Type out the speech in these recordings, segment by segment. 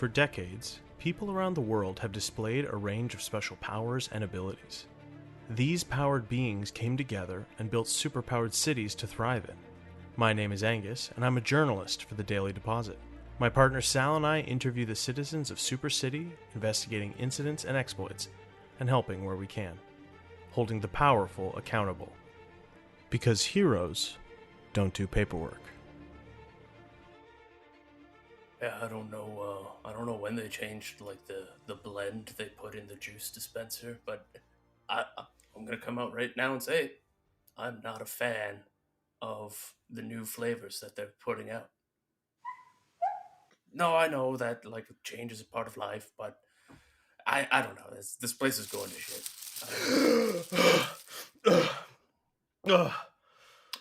For decades, people around the world have displayed a range of special powers and abilities. These powered beings came together and built superpowered cities to thrive in. My name is Angus, and I'm a journalist for the Daily Deposit. My partner Sal and I interview the citizens of Super City, investigating incidents and exploits, and helping where we can, holding the powerful accountable. Because heroes don't do paperwork. Yeah, I don't know when they changed like the blend they put in the juice dispenser, but I'm gonna come out right now and say it. I'm not a fan of the new flavors that they're putting out. No, I know that like change is a part of life, but I don't know. This place is going to shit.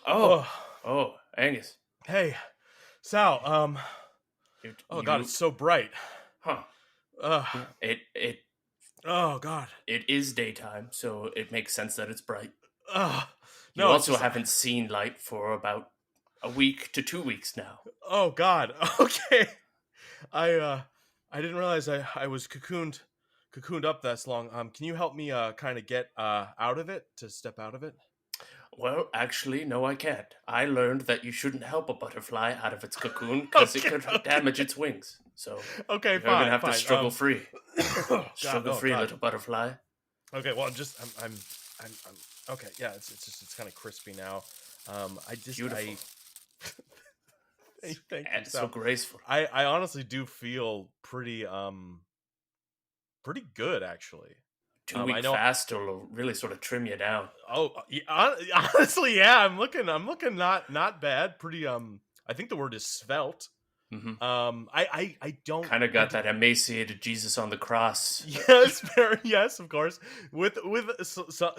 Oh, Angus. Hey, Sal, You, God, it's so bright. huh? Uh, It oh, God. It is daytime, so it makes sense that it's bright. Uh, You no, also haven't seen light for about a week to 2 weeks now. Oh, God. Okay. I didn't realize I was cocooned up that long. Can you help me kind of get out of it, to step out of it? Well, actually, no, I can't. I learned that you shouldn't help a butterfly out of its cocoon because it could damage its wings. So okay, you're fine. gonna have fine. to struggle free. Struggle free, little butterfly. Okay, well, I'm okay. Yeah, it's kind of crispy now. Beautiful. Thank you. So graceful. I honestly do feel pretty good actually. 2 week fast will really sort of trim you down. Oh, yeah, honestly, yeah. I'm looking not bad. Pretty I think the word is svelte. Mm-hmm. I don't kind of got that emaciated Jesus on the cross. Yes, yes, of course, with a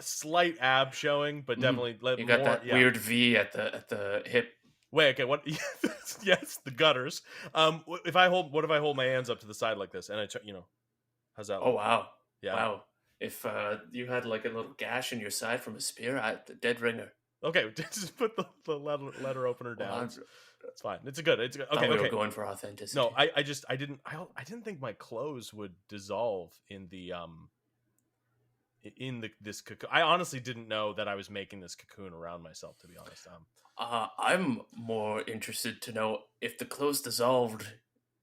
slight ab showing, but definitely you got that weird V at the hip. Wait, okay, what? Yes, the gutters. What if I hold my hands up to the side like this, and how's that? Oh wow, yeah, wow. If you had like a little gash in your side from a spear, the dead ringer. Okay, just put the letter opener down. Well, it's fine. It's good. Okay, we were going for authenticity. No, I didn't think my clothes would dissolve in this cocoon. I honestly didn't know that I was making this cocoon around myself, to be honest. I'm more interested to know if the clothes dissolved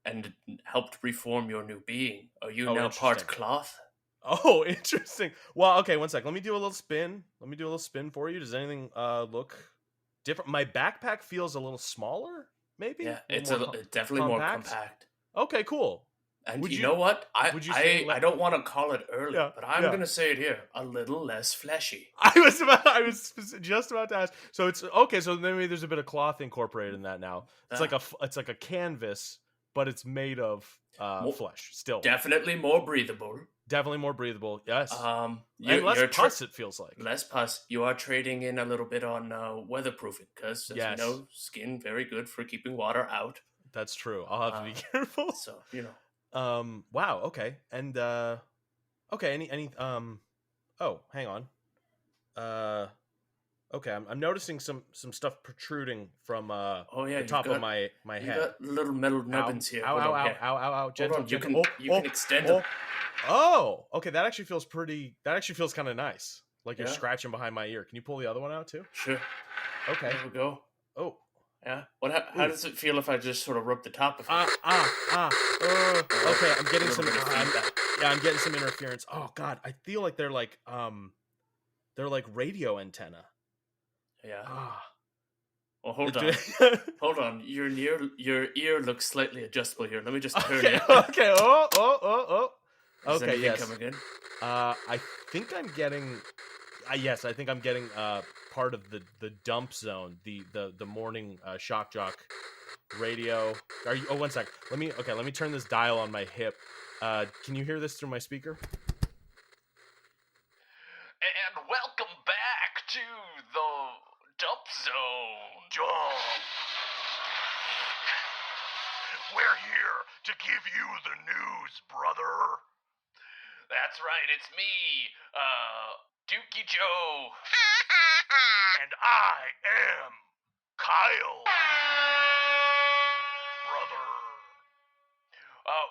and helped reform your new being. Are you now part cloth? Oh, interesting. Well, okay, one sec. Let me do a little spin. For you. Does anything look different? My backpack feels a little smaller, maybe? Yeah, it's definitely more compact. Okay, cool. And you know what? I don't want to call it early, but I'm going to say it here. A little less fleshy. I was just about to ask. So it's okay, so maybe there's a bit of cloth incorporated in that now. It's like a canvas, but it's made of flesh still. Definitely more breathable. Yes. And less pus, it feels like. Less pus. You are trading in a little bit on weatherproofing because, as you know, skin very good for keeping water out. That's true. I'll have to be careful. So, wow, okay. And okay, any oh, hang on. Okay, I'm noticing some stuff protruding from the top of my head. You got little metal nubbins here. Ow. Gentle. You can extend them. Oh, okay, that actually feels kind of nice. Like you're scratching behind my ear. Can you pull the other one out too? Sure. Okay. There we go. Oh. Yeah. How does it feel if I just sort of rub the top of it? Okay, I'm getting some feedback. Yeah, I'm getting some interference. Oh God, I feel like they're like radio antenna. Yeah. Well, hold on. Hold on. Your ear looks slightly adjustable here. Let me just turn it. Okay. Oh. Okay. Yes. Coming in? I think I'm getting. Yes, I think I'm getting part of the dump zone, the morning shock jock radio. Are you? Oh, one sec. Let me turn this dial on my hip. Can you hear this through my speaker? And welcome back to the dump zone. We're here to give you the news, brother. That's right, it's me, Dookie Joe. And I am Kyle. Brother.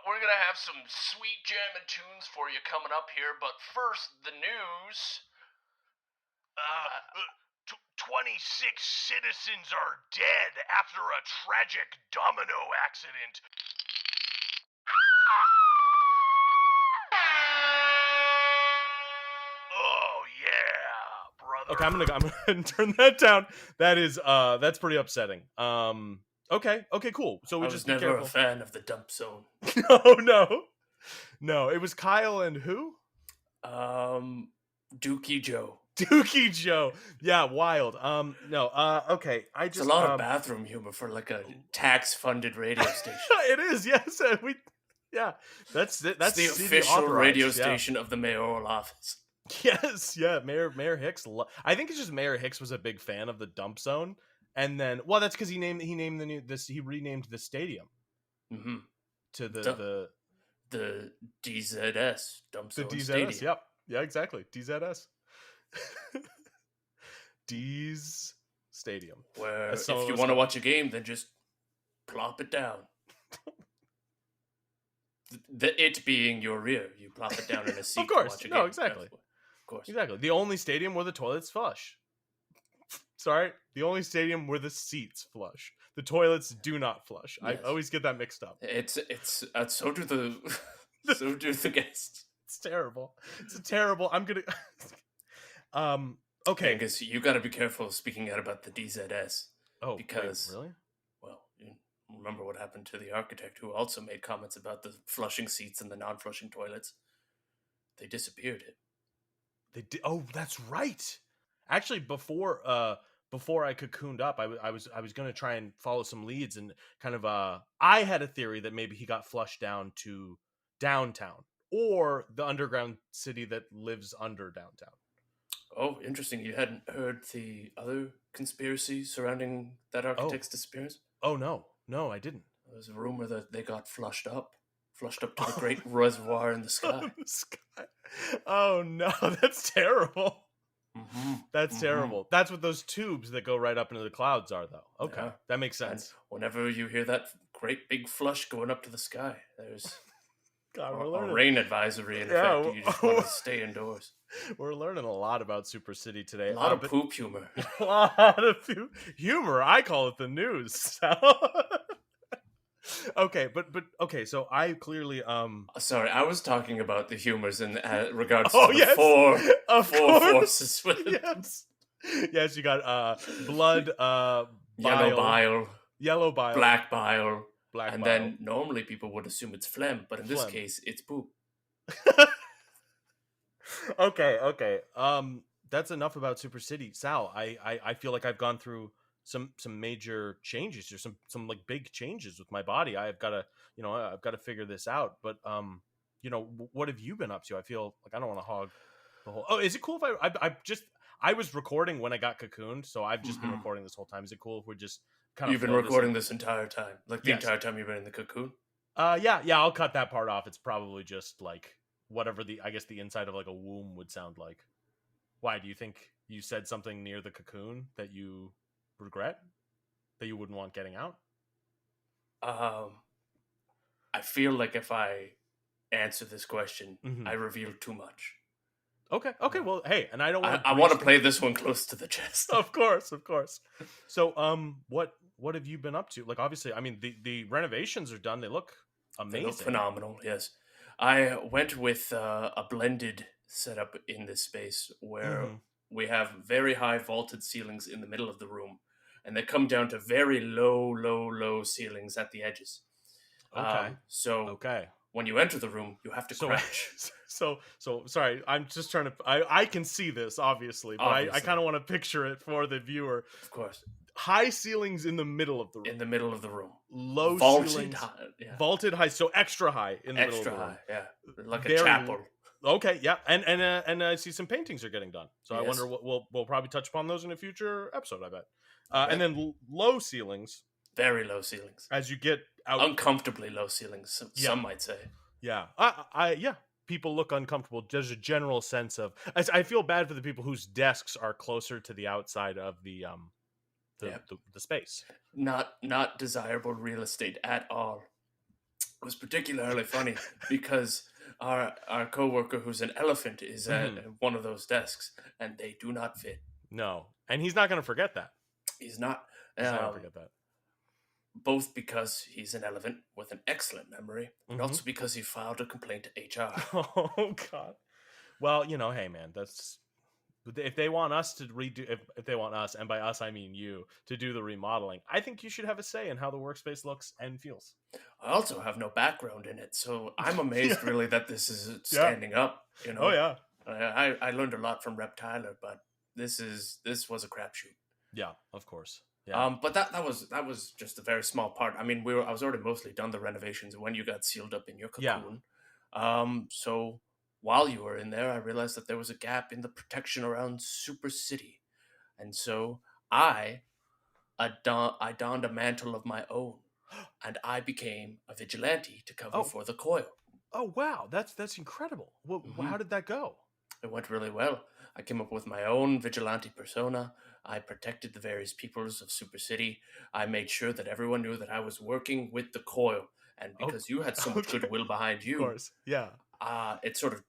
We're gonna have some sweet jammin' tunes for you coming up here, but first, the news. 26 citizens are dead after a tragic domino accident. Oh yeah, brother. Okay, I'm gonna turn that down. That's pretty upsetting. Okay, cool. So we I just was be never careful. a fan of the dump zone. No. It was Kyle and who? Dookie Joe. Dookie Joe. Yeah, wild. No. Okay. It's a lot of bathroom humor for like a tax-funded radio station. It is. Yes. Yeah. That's the official radio station of the mayoral office. Yes. Yeah. Mayor Hicks. I think it's just Mayor Hicks was a big fan of the dump zone, and then that's because he renamed the stadium to the DZS dump zone. The DZS. Stadium. Yep. Yeah. Exactly. DZS. D's Stadium. Where if you want to watch a game, then just plop it down. It being your rear, you plop it down in a seat. Of course, to watch a game. Exactly. Of course, exactly. The only stadium where the toilets flush. Sorry, the only stadium where the seats flush. The toilets do not flush. Yes. I always get that mixed up. It's so do the guests. It's terrible. It's terrible. I'm gonna. Okay, Angus, you got to be careful speaking out about the DZS. Oh, because really? Well, you remember what happened to the architect who also made comments about the flushing seats and the non-flushing toilets. They disappeared. They did. Oh, that's right. Actually, before I cocooned up, I was going to try and follow some leads and kind of I had a theory that maybe he got flushed down to downtown or the underground city that lives under downtown. Oh, interesting. You hadn't heard the other conspiracy surrounding that architect's disappearance? Oh, no, I didn't. There's a rumor that they got flushed up to the great reservoir in the sky. Oh, no, that's terrible. Mm-hmm. That's terrible. That's what those tubes that go right up into the clouds are, though. Okay, yeah. That makes sense. And whenever you hear that great big flush going up to the sky, there's a rain advisory in effect. You just want to stay indoors. We're learning a lot about Super City today. A lot of poop humor. A lot of humor. I call it the news. Okay, but okay. So I clearly Sorry, I was talking about the humors in regards to the four forces. Yes, you got blood, yellow bile, black bile, and then normally people would assume it's phlegm, but in this case, it's poop. Okay. That's enough about Super City. Sal, I feel like I've gone through some major changes or some like big changes with my body. I've got to figure this out. But what have you been up to? I feel like I don't want to hog the whole. Oh, is it cool if I was recording when I got cocooned, so I've just been recording this whole time. Is it cool if we just kind of You've been recording this entire time, like the entire time you've been in the cocoon? Yeah, I'll cut that part off. It's probably just like whatever the inside of like a womb would sound like. Why do you think you said something near the cocoon that you regret, that you wouldn't want getting out? I feel like if I answer this question, I reveal too much. Okay. Well, hey, and I don't want. I want to play this one close to the chest. Of course. So, what have you been up to? Like, obviously, I mean, the renovations are done. They look amazing. They look phenomenal. Yes, I went with a blended setup in this space where we have very high vaulted ceilings in the middle of the room, and they come down to very low ceilings at the edges. Okay. When you enter the room, you have to crouch. So sorry. I'm just trying to. I can see this obviously, but I kind of want to picture it for the viewer. Of course. High ceilings in the middle of the room. In the middle of the room. Low vaulted ceilings. High, yeah. Vaulted high, so extra high in the middle of the room. Extra high, yeah, like a chapel. Okay, yeah, and I see some paintings are getting done. So yes. I wonder what we'll probably touch upon those in a future episode. I bet. And then low ceilings. Very low ceilings. As you get out, uncomfortably low ceilings. Some might say. Yeah, people look uncomfortable. There's a general sense of. I feel bad for the people whose desks are closer to the outside of the space. Not desirable real estate at all. was particularly funny because our coworker, who's an elephant, is at one of those desks, and they do not fit. No, and he's not going to forget that. He's not. He's not going to forget that. Both because he's an elephant with an excellent memory, and also because he filed a complaint to HR. Oh God. Well, hey, man, if they want us to redo, if they want us, and by us I mean you, to do the remodeling, I think you should have a say in how the workspace looks and feels. I also have no background in it, so I'm amazed really that this is standing up. Oh yeah. I learned a lot from Rep Tyler, but this was a crapshoot. Yeah, of course. Yeah. But that was just a very small part. I mean, I was already mostly done the renovations when you got sealed up in your cocoon. Yeah. So while you were in there, I realized that there was a gap in the protection around Super City, and so I donned a mantle of my own, and I became a vigilante to cover for the coil. Oh wow, that's incredible. Well, how did that go? It went really well. I came up with my own vigilante persona. I protected the various peoples of Super City. I made sure that everyone knew that I was working with the coil. And because you had so much goodwill behind you, of course, yeah, it sort of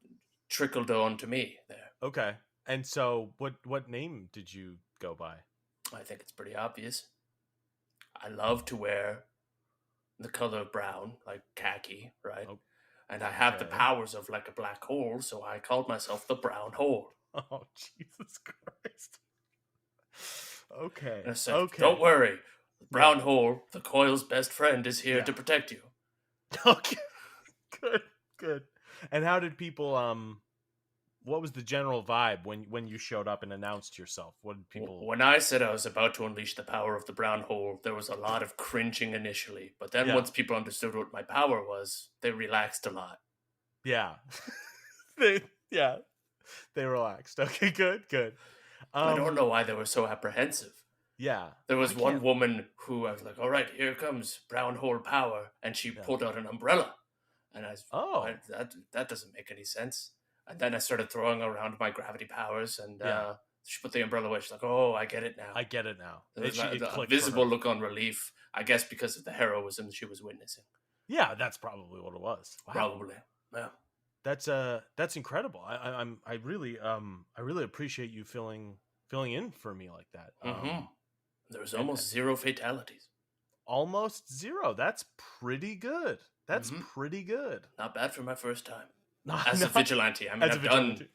trickled on to me there. Okay. And so what name did you go by? I think it's pretty obvious. I love to wear the color brown, like khaki, right? Okay. And I have the powers of like a black hole, so I called myself the Brown Hole. Oh, Jesus Christ. Okay. And I said, don't worry. The Brown Hole, the coil's best friend, is here to protect you. Okay. Good. And how did people, what was the general vibe when you showed up and announced yourself? What did people... When I said I was about to unleash the power of the Brown Hole, there was a lot of cringing initially. But then once people understood what my power was, they relaxed a lot. Yeah. They relaxed. Okay, good. I don't know why they were so apprehensive. Yeah. There was one woman who I was like, all right, here comes Brown Hole power. And she pulled out an umbrella. And I was, that doesn't make any sense. And then I started throwing around my gravity powers, and she put the umbrella away. She's like, oh, I get it now. There was a visible look on relief, I guess because of the heroism she was witnessing. Yeah, that's probably what it was. Wow. Probably, yeah. That's incredible. I really appreciate you filling in for me like that. There was almost zero fatalities. Almost zero. That's pretty good. Pretty good. Not bad for my first time. As a vigilante. I mean, I've done...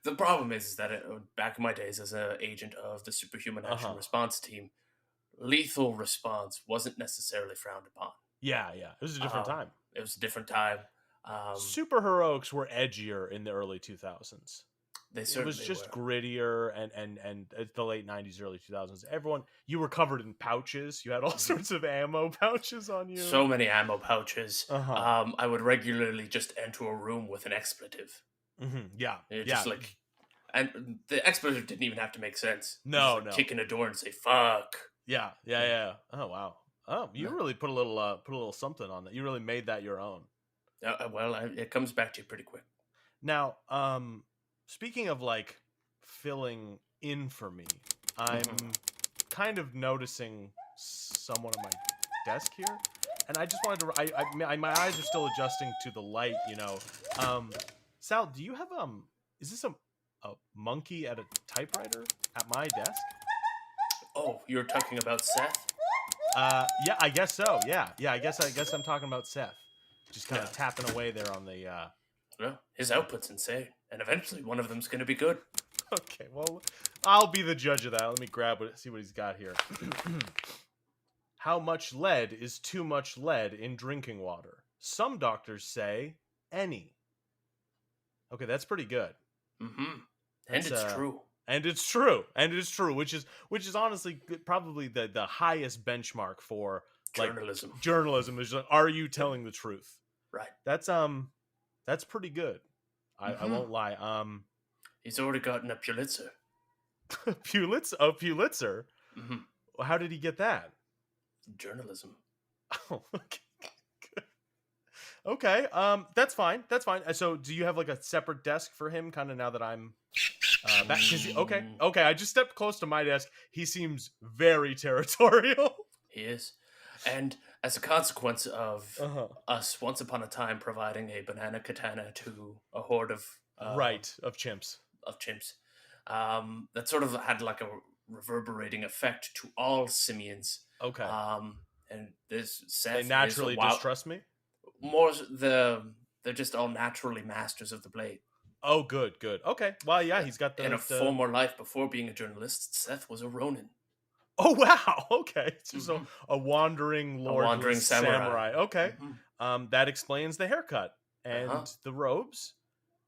The problem is that back in my days as an agent of the Superhuman Action Response Team, lethal response wasn't necessarily frowned upon. Yeah. It was a different time. It was a different time. Superheroics were edgier in the early 2000s. It was just grittier, and the late 90s, early 2000s. You were covered in pouches. You had all sorts of ammo pouches on you. So many ammo pouches. I would regularly just enter a room with an expletive. Yeah. Just like, and the expletive didn't even have to make sense. No. Kick in a door and say "fuck." Yeah. Oh wow. Oh, you really put a little something on that. You really made that your own. Well, it comes back to you pretty quick. Now, speaking of like filling in for me, I'm kind of noticing someone on my desk here, and I just wanted to. My eyes are still adjusting to the light, Sal, do you have is this a monkey at a typewriter at my desk? Oh, you're talking about Seth? Yeah, I guess so. Yeah. I guess I'm talking about Seth. Just kind of tapping away there on the. Well, his output's insane, and eventually one of them's going to be good. Okay, well, I'll be the judge of that. Let me see what he's got here. How much lead is too much lead in drinking water? Some doctors say any. Okay, that's pretty good. And it's true. And it's true, which is honestly probably the highest benchmark for journalism. Like, journalism is like, are you telling the truth? Right. That's pretty good. I won't lie. He's already gotten a Pulitzer. Pulitzer? Well, how did he get that? Journalism. Oh, okay. Okay, that's fine. So, do you have like a separate desk for him? Kind of now that I'm back. Okay. I just stepped close to my desk. He seems very territorial. He is. And as a consequence of Uh-huh. us once upon a time providing a banana katana to a horde of Right, of chimps. chimps, that sort of had like a reverberating effect to all simians. Okay. And this Seth They is a naturally wild, distrust me? more they're just all naturally masters of the blade. Oh, good. Okay. Well, yeah, he's got In a the... former life before being a journalist, Seth was a Ronin. Oh, wow. Okay. So Mhm. a wandering A lord wandering samurai. Okay. Mhm. That explains the haircut and Uh-huh. the robes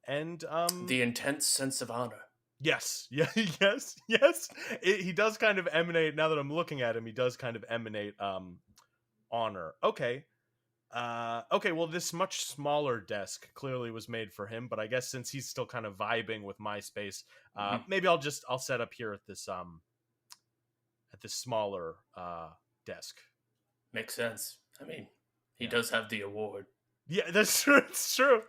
and The intense sense of honor. yes. Yeah, yes. He does kind of emanate, now that I'm looking at him, he does kind of emanate honor. Okay. Okay, well, this much smaller desk clearly was made for him, but I guess since he's still kind of vibing with my space, maybe I'll set up here at this smaller desk. Makes sense. I mean, he Yeah. does have the award. Yeah, that's true. It's true.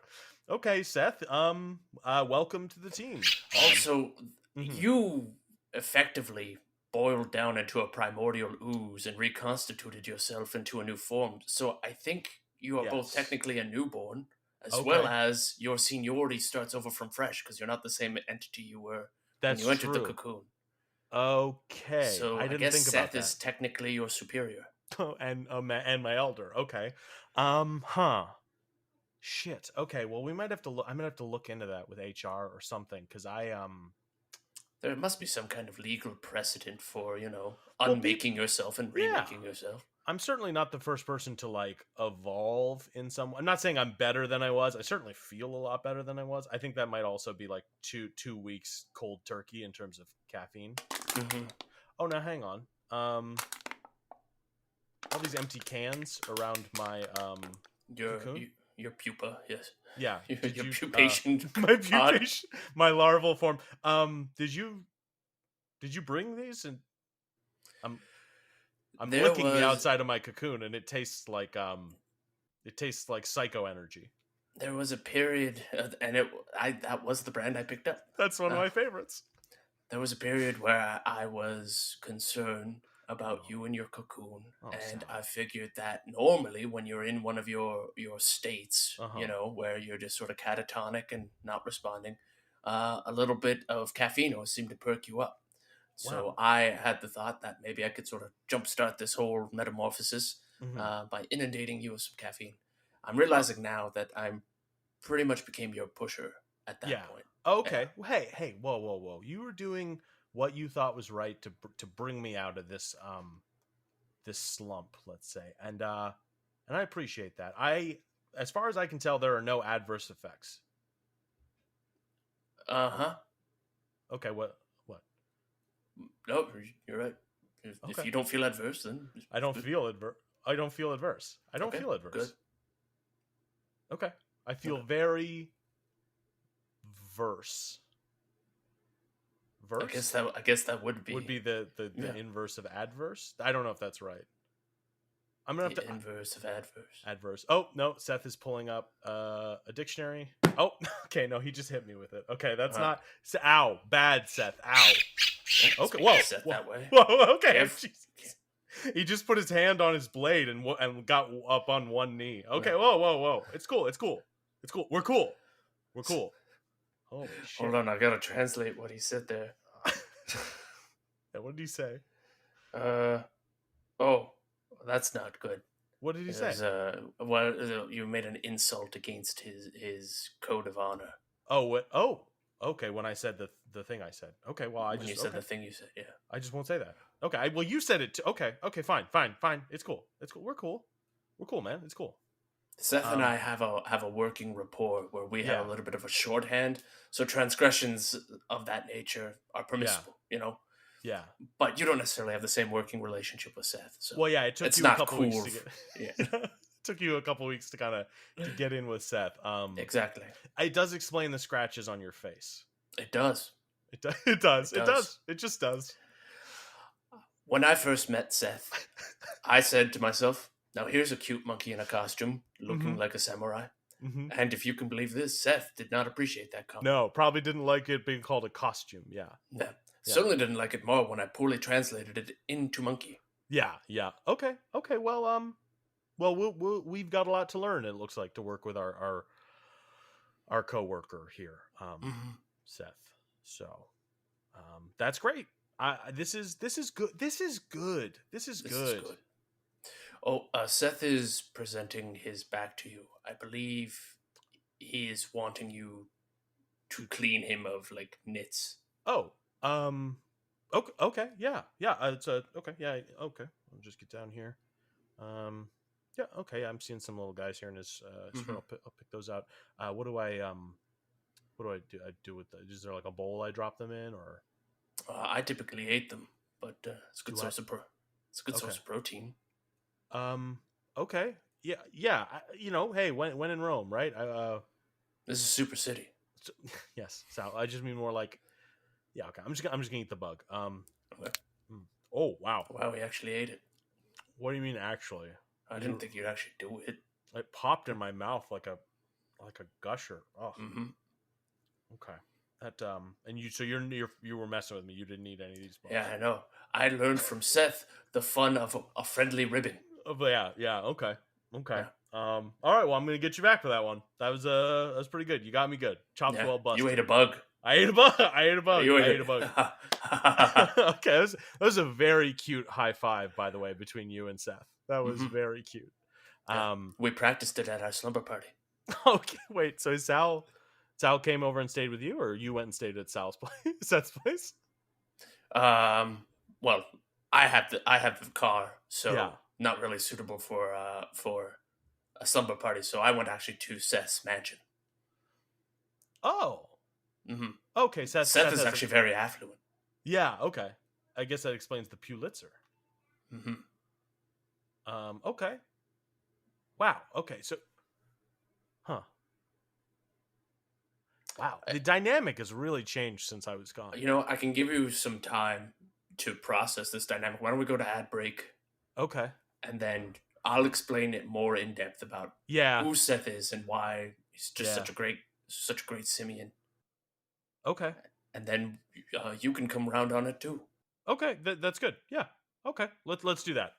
Okay, Seth. Welcome to the team. Also, Mhm. you effectively boiled down into a primordial ooze and reconstituted yourself into a new form. So I think you are both Yes. technically a newborn, as Okay. well as your seniority starts over from fresh because you're not the same entity you were That's when you entered the true. cocoon. Okay, So I I didn't guess think about Seth is technically your superior. that. and my elder. Okay. Shit. Okay. Well, we might have to look. I'm gonna have to look into that with HR or something because There must be some kind of legal precedent for, Well, unmaking yourself and yeah. remaking yourself. I'm certainly not the first person to like evolve in some. I'm not saying I'm better than I was. I certainly feel a lot better than I was. I think that might also be like two weeks cold turkey in terms of caffeine. Mm-hmm. Oh, now hang on. All these empty cans around my cocoon. Your pupa, yes. Yeah, Your you, pupation. my pod. pupation, my larval form. Did you bring these? And I'm There licking the was outside of my cocoon, and it tastes like psycho energy. there was a period, and that was the brand I picked up. That's one of my favorites. There was a period where I was concerned about you and your cocoon, and Sal. I figured that normally when you're in one of your states, where you're just sort of catatonic and not responding, a little bit of caffeine will seem to perk you up. So Wow. I had the thought that maybe I could sort of jumpstart this whole metamorphosis by inundating you with some caffeine. I'm realizing now that I'm pretty much became your pusher at that point. Okay. Yeah. Hey, whoa. You were doing what you thought was right to bring me out of this this slump, let's say. And I appreciate that. As far as I can tell, there are no adverse effects. Uh-huh. Okay, what? No, you're right. If you don't feel adverse, then I don't feel adverse. I don't feel adverse. Good. Okay. I feel very verse. Verse? I guess that would be the inverse of adverse. I don't know if that's right. I'm gonna have to inverse of adverse. Adverse. Oh no, Seth is pulling up a dictionary. Oh, okay, no, he just hit me with it. Okay, that's not. Ow, bad Seth. Ow. Okay, whoa, that way. Whoa, okay. He just put his hand on his blade and got up on one knee. Okay, whoa. It's cool. We're cool. Holy shit. Hold on, I gotta translate what he said there. Yeah, what did he say? Oh, that's not good. What did he say? You made an insult against his code of honor. Oh, what? Oh, okay. When I said the thing I said. Okay, well, when you said the thing you said, yeah. I just won't say that. Okay, well, you said it too. Okay, fine. It's cool. We're cool, man. It's cool. Seth and I have a working rapport where we have a little bit of a shorthand, so transgressions of that nature are permissible, Yeah. But you don't necessarily have the same working relationship with Seth. So well, yeah, it took you a couple weeks to get. Yeah. It took you a couple weeks to kind of to get in with Seth. Exactly. It does explain the scratches on your face. It does. It does. It just does. When I first met Seth, I said to myself, now here's a cute monkey in a costume looking like a samurai. Mm-hmm. And if you can believe this, Seth did not appreciate that comment. No, probably didn't like it being called a costume. Yeah. Certainly didn't like it more when I poorly translated it into monkey. Yeah. Okay. Well, we've got a lot to learn. It looks like to work with our coworker here, Mhm. Seth. So, that's great. This is good. This is good. This is This is good. good. Oh, Seth is presenting his back to you. I believe he is wanting you to clean him of like nits. Oh, okay. Yeah. It's okay. Yeah. Okay. I'll just get down here. Um, yeah. Okay. I'm seeing some little guys here in his. Mhm. I'll pick those out. What do I do? I do with the, is there like a bowl I drop them in, or I typically ate them, but it's a good do I? it's a good Okay. source of protein. Um. Okay. Yeah. Hey, when in Rome, right? This is super city. So, yes. So I just mean more like, yeah. Okay. I'm just gonna eat the bug. Okay. Oh wow. Wow, he actually ate it. What do you mean actually? I didn't think you'd actually do it. It popped in my mouth like a gusher. Oh. Mm-hmm. Okay. That and you were messing with me. You didn't need any of these bugs. Yeah, I know. I learned from Seth the fun of a friendly ribbon. Oh, but yeah. Okay. Yeah. All right. Well, I'm gonna get you back for that one. That was pretty good. You got me good. Chops Yeah, well busted. you ate a bug. I ate a bug. I ate a bug. You I ate a bug. Okay, that was a very cute high five, by the way, between you and Seth. That was very cute. Yeah, we practiced it at our slumber party. Okay, wait. So Sal came over and stayed with you, or you went and stayed at Sal's place, Seth's place? Well, I have the car, so Yeah. not really suitable for a slumber party. So I went actually to Seth's mansion. Oh. Mm-hmm. Okay, Seth is actually very affluent. Yeah. Okay. I guess that explains the Pulitzer. Mm-hmm. Okay. Wow. Okay. So. Huh. Wow. The dynamic has really changed since I was gone. I can give you some time to process this dynamic. Why don't we go to ad break? Okay. And then I'll explain it more in depth about who Seth is and why he's just such a great simian. Okay. And then you can come around on it too. Okay, that's good. Yeah. Okay. Let's do that.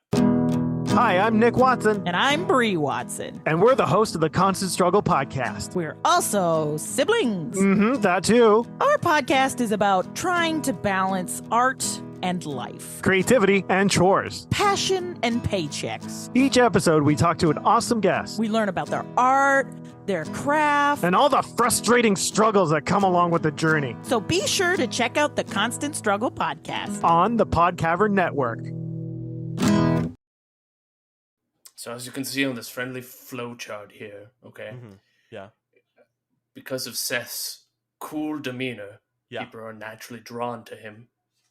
Hi, I'm Nick Watson. And I'm Bree Watson. And we're the host of the Constant Struggle podcast. We're also siblings. That too. Our podcast is about trying to balance art and life, creativity and chores, passion and paychecks. Each episode, we talk to an awesome guest. We learn about their art, their craft, and all the frustrating struggles that come along with the journey. So be sure to check out the Constant Struggle podcast on the Podcavern Network. So as you can see on this friendly flow chart here, okay? Mm-hmm. Yeah. Because of Seth's cool demeanor, people are naturally drawn to him.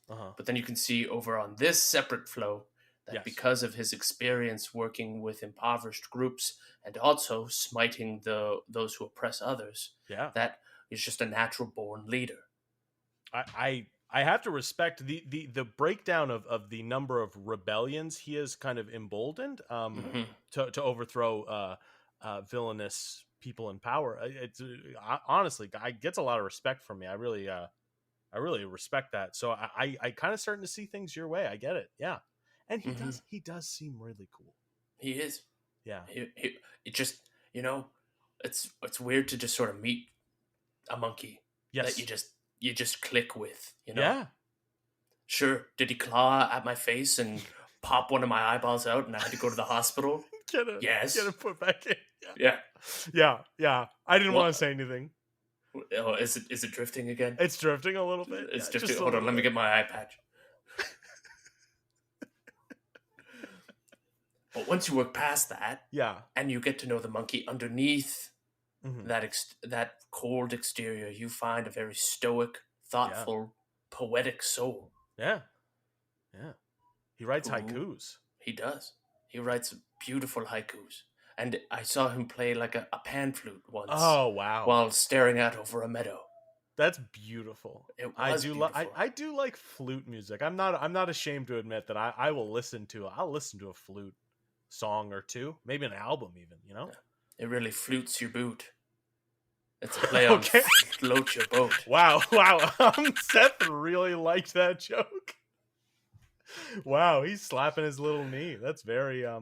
But then you can see over on this separate flow that because of his experience working with impoverished groups and also smiting those who oppress others, that is just a natural born leader. I have to respect the breakdown of the number of rebellions he has kind of emboldened to overthrow villainous people in power. It's honestly, it gets a lot of respect from me. I really respect that. So I kind of starting to see things your way. I get it. Yeah. And he does seem really cool. He is. Yeah. It just, it's weird to just sort of meet a monkey that you just click with, Yeah. Sure. Did he claw at my face and pop one of my eyeballs out and I had to go to the hospital? Get it put back in. Yeah. I didn't want to say anything. Oh, is it drifting again? It's drifting a little bit. It's drifting. Hold on, let me get my eye patch. But once you work past that, and you get to know the monkey underneath that cold exterior, you find a very stoic, thoughtful, poetic soul. Yeah. He writes haikus. He does. He writes beautiful haikus. And I saw him play like a pan flute once. Oh wow! While staring out over a meadow. That's beautiful. I do like flute music. I'm not ashamed to admit that I'll listen to a flute song or two, maybe an album even. It really flutes your boot. It's a play on float your boat. Wow! Seth really liked that joke. Wow, he's slapping his little knee. That's very wow.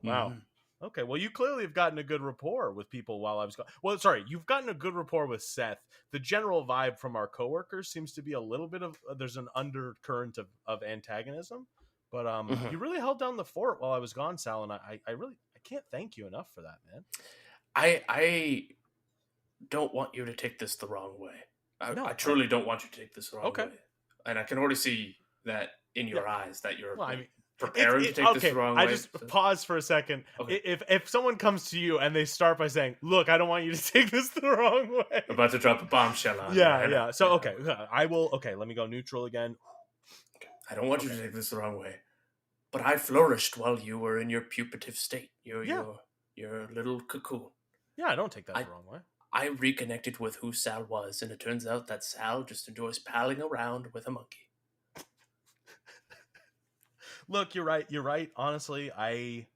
Mhm. Okay, well, you clearly have gotten a good rapport with people while I was gone. Well, sorry, you've gotten a good rapport with Seth. The general vibe from our coworkers seems to be a little bit of there's an undercurrent of antagonism, but Mhm. you really held down the fort while I was gone, Sal, and I really I can't thank you enough for that, man. I don't want you to take this the wrong way. No, I truly don't want you to take this the wrong Okay. way. And I can already see that in your eyes that you're Well, I mean, preparing to take this okay. the wrong I way. just so- pause for a second. Okay. If someone comes to you and they start by saying, "Look, I don't want you to take this the wrong way," I'm about to drop a bombshell on you. yeah. So okay, I will. Okay, let me go neutral again. I don't want you to take this the wrong way. But I flourished while you were in your putative state. Your little cocoon. Yeah, I don't take that the wrong way. I reconnected with who Sal was, and it turns out that Sal just enjoys palling around with a monkey. Look, you're right. You're right. Honestly, I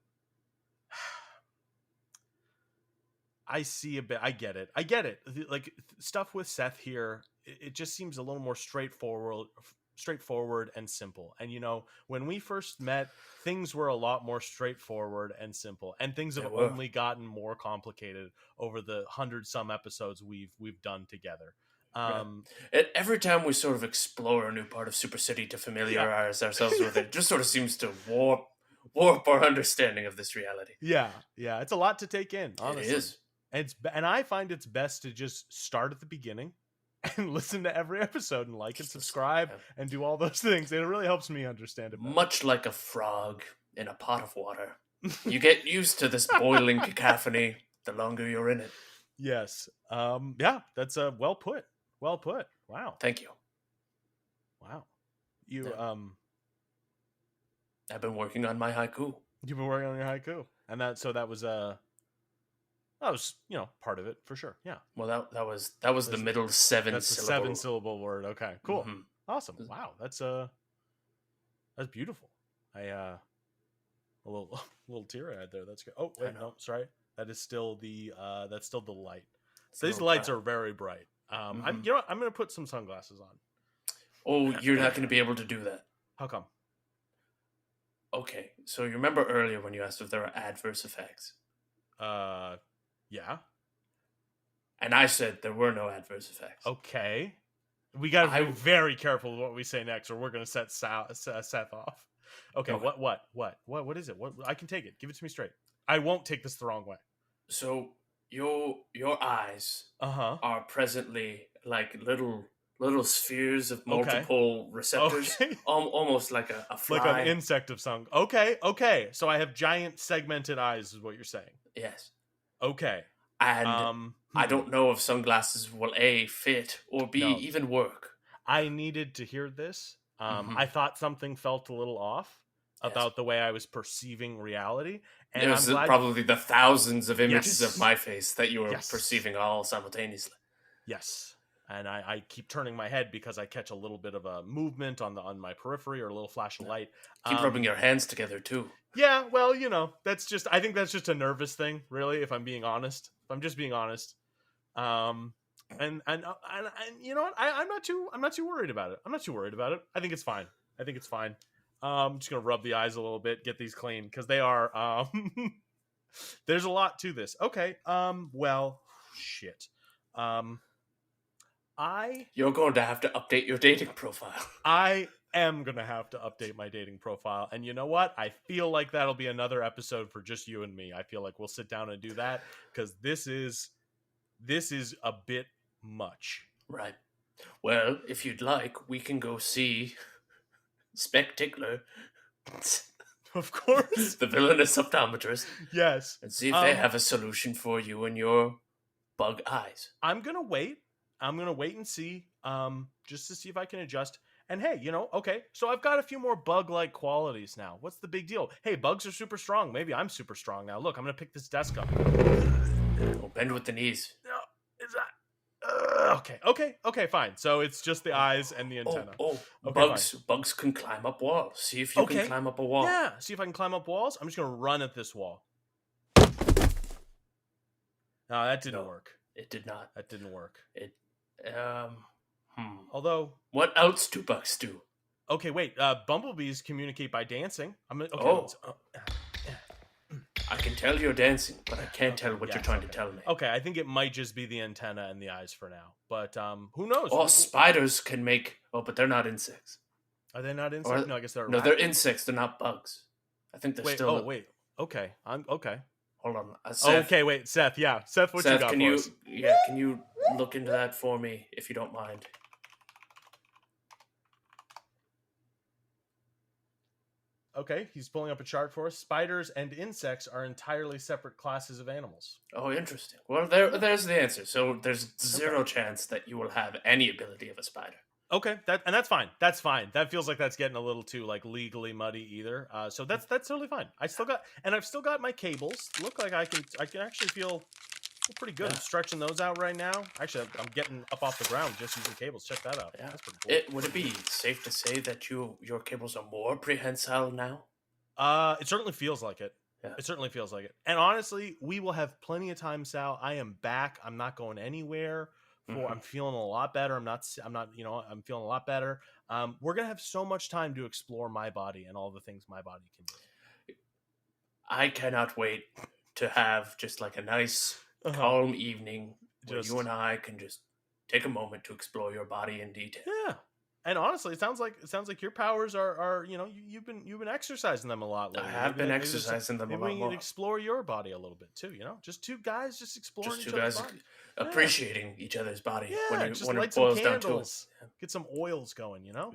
see a bit. I get it. Like stuff with Seth here, it just seems a little more straightforward and simple. And when we first met, things were a lot more straightforward and simple, and things have only gotten more complicated over the 100-some episodes we've done together. Every time we sort of explore a new part of Super City to familiarize ourselves with it just sort of seems to warp our understanding of this reality. Yeah, it's a lot to take in, honestly. It is. And I find it's best to just start at the beginning and listen to every episode and like and subscribe and do all those things. It really helps me understand it better. Much like a frog in a pot of water. You get used to this boiling cacophony the longer you're in it. Yes. Yeah, that's well put. Well put. Wow. Thank you. Wow. You Yeah. I've been working on my haiku. You've been working on your haiku. And that was part of it for sure. Yeah. Well, that was the middle seven That's syllable. a 7-syllable word. Okay. Cool. Mhm. Awesome. Wow. That's beautiful. I a little teary-eyed there. That's good. Oh, wait, no, sorry. That is still the light. So these lights are very bright. I'm I'm going to put some sunglasses on. Oh, you're not going to be able to do that. How come? Okay, so you remember earlier when you asked if there are adverse effects? Yeah. And I said there were no adverse effects. Okay. We got to be very careful with what we say next, or we're going to set Seth off. Okay. What is it? What I can take it. Give it to me straight. I won't take this the wrong way. So your eyes are presently like little spheres of multiple receptors, almost like a fly. Like an insect of some. Okay. So I have giant segmented eyes, is what you're saying. Yes. Okay. And I don't know if sunglasses will A, fit, or B, even work. I needed to hear this. I thought something felt a little off about the way I was perceiving reality. And it was probably the thousands of images of my face that you were perceiving all simultaneously. Yes. And I keep turning my head because I catch a little bit of a movement on my periphery or a little flash of light. Keep rubbing your hands together too. Yeah, well, I think that's just a nervous thing, really, if I'm being honest. If I'm just being honest. And you know what? I'm not too worried about it. I think it's fine. I'm just gonna rub the eyes a little bit, get these clean, because they are there's a lot to this. Okay. Well, shit. You're going to have to update your dating profile. I am going to have to update my dating profile. And you know what? I feel like that'll be another episode for just you and me. I feel like we'll sit down and do that because this is a bit much. Right. Well, if you'd like, we can go see Spectacular. Of course. The villainous optometrist. Yes. And see if they have a solution for you and your bug eyes. I'm going to wait and see, just to see if I can adjust. And hey, okay, so I've got a few more bug-like qualities now. What's the big deal? Hey, bugs are super strong. Maybe I'm super strong now. Look, I'm going to pick this desk up. Oh, bend with the knees. No, is that... Okay, fine. So it's just the eyes and the antenna. Okay, bugs can climb up walls. See if you can climb up a wall. Yeah, see if I can climb up walls. I'm just going to run at this wall. No, that didn't work. It did not. That didn't work. It Although, what else do bugs do? Okay, wait. Bumblebees communicate by dancing. I can tell you're dancing, but I can't tell what you're trying to tell me. Okay, I think it might just be the antenna and the eyes for now. But who knows? Oh, spiders can make... Oh, but they're not insects. Are they not insects? No, I guess they're... No, they're insects. They're not bugs. I think they're still... Oh, wait. Okay. I'm okay. Hold on. Seth, okay, wait. Seth, yeah. Seth, what you got for us? Yeah, can you look into that for me, if you don't mind? Okay, he's pulling up a chart for us. Spiders and insects are entirely separate classes of animals. Oh, interesting. Well, there's the answer. So there's zero chance that you will have any ability of a spider. Okay, that's fine. That's fine. That feels like that's getting a little too like legally muddy either. So that's totally fine. I've still got my cables. Look like I can actually feel pretty good. Yeah. I'm stretching those out right now. Actually, I'm getting up off the ground just using cables. Check that out. Yeah. That's pretty cool. Would it be safe to say that your cables are more prehensile now? It certainly feels like it. Yeah. It certainly feels like it. And honestly, we will have plenty of time, Sal. I am back. I'm not going anywhere. I'm feeling a lot better. I'm feeling a lot better. We're going to have so much time to explore my body and all the things my body can do. I cannot wait to have just like a nice, calm evening where you and I can just take a moment to explore your body in detail. Yeah. And honestly, it sounds like your powers are you've been exercising them a lot lately. I have been exercising them a lot more. Maybe we can explore your body a little bit too. Just two guys just exploring just each two other's guys body. Appreciating each other's body. Yeah, when it boils down to it. Get some oils going. Yeah.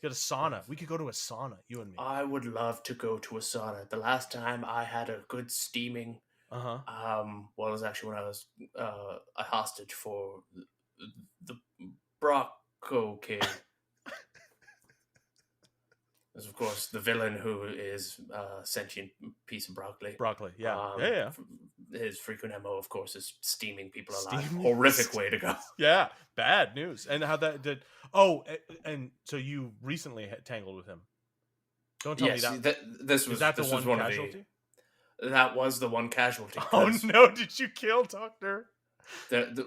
Get a sauna. We could go to a sauna, you and me. I would love to go to a sauna. The last time I had a good steaming. Well, it was actually when I was a hostage for the Brocco King. There's, of course, the villain who is a sentient piece of broccoli. Broccoli, yeah. His frequent MO, of course, is steaming people alive. Horrific way to go. Yeah, bad news. And how that did... Oh, and so you recently tangled with him. Don't tell me that. This was the one casualty? That was the one casualty. Oh, no. Did you kill Doctor? Did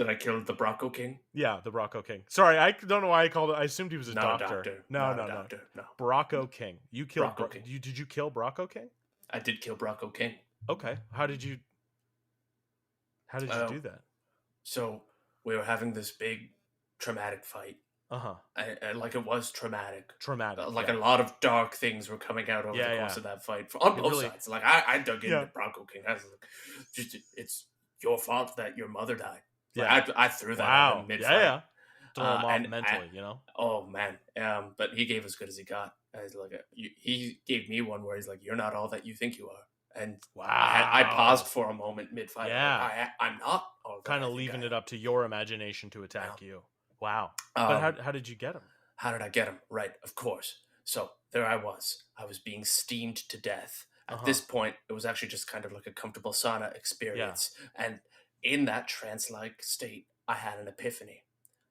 I kill the Brocco King? Yeah, the Brocco King. Sorry, I don't know why I called it. I assumed he was a Not doctor. A doctor. No. Doctor, no. Brocco King. You killed Brocco King. Did you kill Brocco King? I did kill Brocco King. Okay. How did you do that? So we were having this big traumatic fight. Like it was traumatic. A lot of dark things were coming out over the course of that fight on both sides. Like I dug into Brocco King. I was like, it's your fault that your mother died. Like, I threw that at him mid-fight. Yeah. Throw him off mentally, Oh man. But he gave as good as he got. He gave me one where he's like, "You're not all that you think you are." And I paused for a moment mid-fight. Yeah. I'm not all kind of leaving it up to your imagination to attack you. Wow. But how did you get him? How did I get him? Right, of course. So there I was. I was being steamed to death. At this point, it was actually just kind of like a comfortable sauna experience. Yeah. And in that trance-like state, I had an epiphany.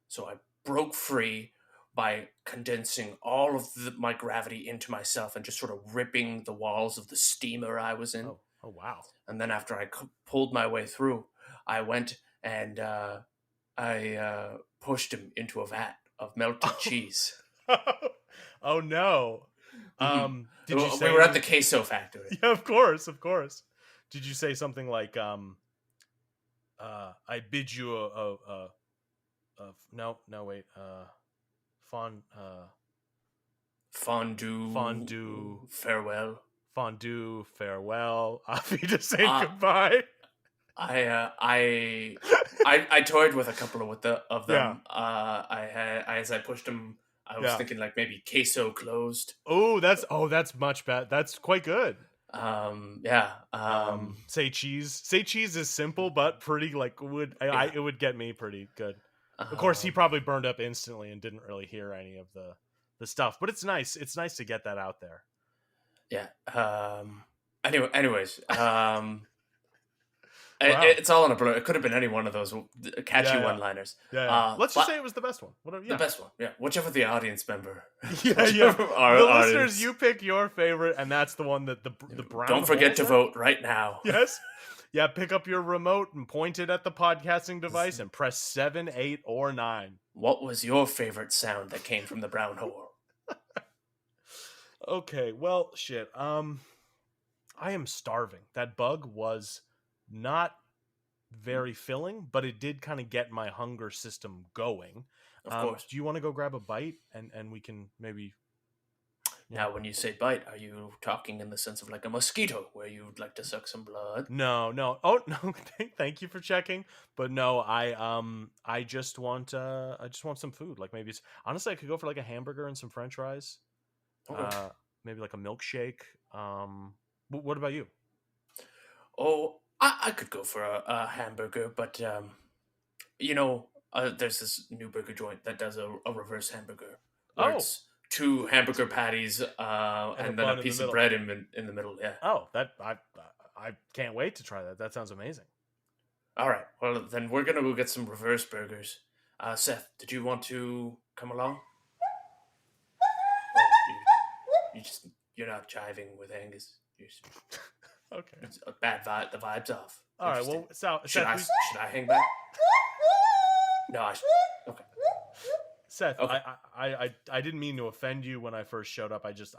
So I broke free by condensing all of my gravity into myself and just sort of ripping the walls of the steamer I was in. Oh wow. And then after I pulled my way through, I went and I pushed him into a vat of melted cheese. Oh no. Did you say we were at the queso factory? Yeah, of course. Did you say something like I bid you fondue farewell. Fondue farewell. Auf Wiedersehen, goodbye. I toyed with a couple of them. Yeah. As I pushed them, I was thinking like maybe queso closed. That's much better. That's quite good. Say cheese. Say cheese is simple, but pretty it would get me pretty good. Of course, he probably burned up instantly and didn't really hear any of the stuff. But it's nice. It's nice to get that out there. Yeah. Anyways. Wow. It's all in a blur. It could have been any one of those catchy one-liners. Yeah. Let's just say it was the best one. The best one, yeah. Whichever the audience member. The listeners, you pick your favorite, and that's the one that the brown. Don't forget to vote right now. Yes. Yeah, pick up your remote and point it at the podcasting device and press 7, 8, or 9. What was your favorite sound that came from the brown hole? Okay, well, shit. I am starving. That bug was not very filling, but it did kind of get my hunger system going. Of course. Do you want to go grab a bite and we can maybe... Now, when you say bite, are you talking in the sense of like a mosquito, where you'd like to suck some blood? No. Oh, no. Thank you for checking. But no, I just want some food. Like maybe honestly, I could go for like a hamburger and some French fries. Okay. Maybe like a milkshake. What about you? Oh, I could go for a hamburger, but there's this new burger joint that does a reverse hamburger. Where it's 2 hamburger patties and then a piece of bread in the middle. Yeah. Oh, that I can't wait to try that. That sounds amazing. All right. Well, then we're gonna go get some reverse burgers. Seth, did you want to come along? Oh, you're not jiving with Angus. Okay. It's a bad vibe. The vibe's off. All right. Well, should I hang back? No. Okay. Seth, okay. I didn't mean to offend you when I first showed up. Angus,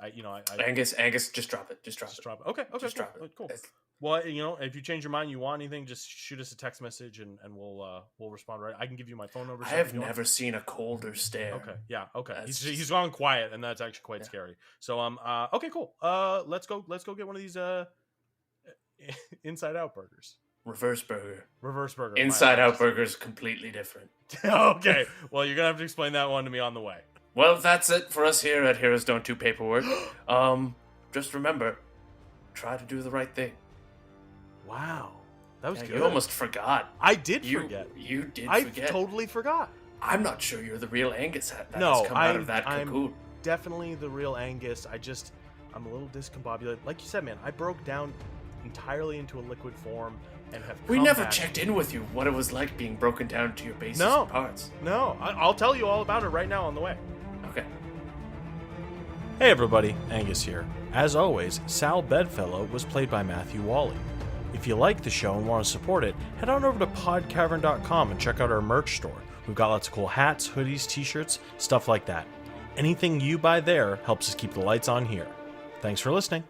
just drop it. Just drop it. Okay. Just drop it. Cool. Well, if you change your mind, you want anything, just shoot us a text message and we'll respond. Right. I can give you my phone number. I have never seen a colder stare. Okay. Yeah. Okay. He's gone quiet, and that's actually quite scary. So okay, cool. Let's go get one of these Inside Out burgers. Reverse burger. Inside Out burger is completely different. Okay. Well, you're gonna have to explain that one to me on the way. Well, that's it for us here at Heroes Don't Do Paperwork. Just remember, try to do the right thing. Wow, that was good. You almost forgot. I did forget. You did I forget. totally forgot. I'm not sure you're the real Angus that has come out of that cocoon. I'm definitely the real Angus. I'm a little discombobulated. Like you said, man, I broke down entirely into a liquid form and have We never checked in with you what it was like being broken down to your basic parts. No, I'll tell you all about it right now on the way. Okay. Hey everybody, Angus here. As always, Sal Bedfellow was played by Matthew Wally. If you like the show and want to support it, head on over to podcavern.com and check out our merch store. We've got lots of cool hats, hoodies, t-shirts, stuff like that. Anything you buy there helps us keep the lights on here. Thanks for listening.